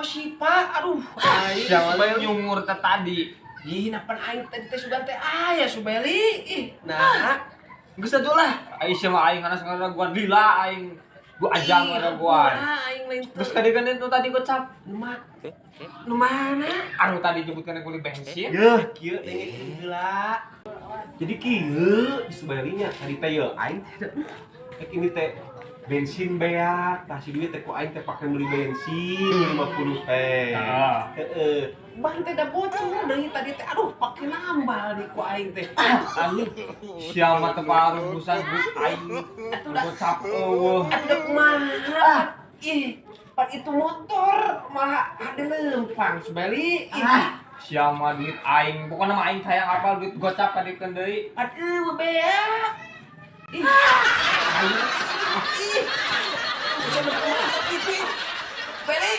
Sipa. Aduh, Siapa nyumur tadi? ih napan aing tadi teh sugan teh aya Subeli. Ih, Nah, geus saja lah. Aing sama aing kana gua lila aing. Gua ajang ada gua. Aing lain Terus kadang itu tadi gocap. nu mana? Anu tadi jemputkan aku di bensin. Yeuh, kieu leungit heula. Jadi kieu di Subelinya tadi teh yeuh aing teh ini teh bensin beak, tah si duit teh ku aing teh pake beli bensin 50 teh. Heeh. Ban teh da bocor deui tadi teh. Aduh, pake nambal di ku aing teh. Anjing. Siapa teu parubusan duit aing. Gocap eueuh. Atuh kumaha? Ih, pan itu motor mah ada lempang Subeli. Siapa duit aing. Pokoknya mah aing sayang apa duit gocap kadikeun deui. Aduh, beak. Ih. Ih. Bisa kumaha kitu. Beli.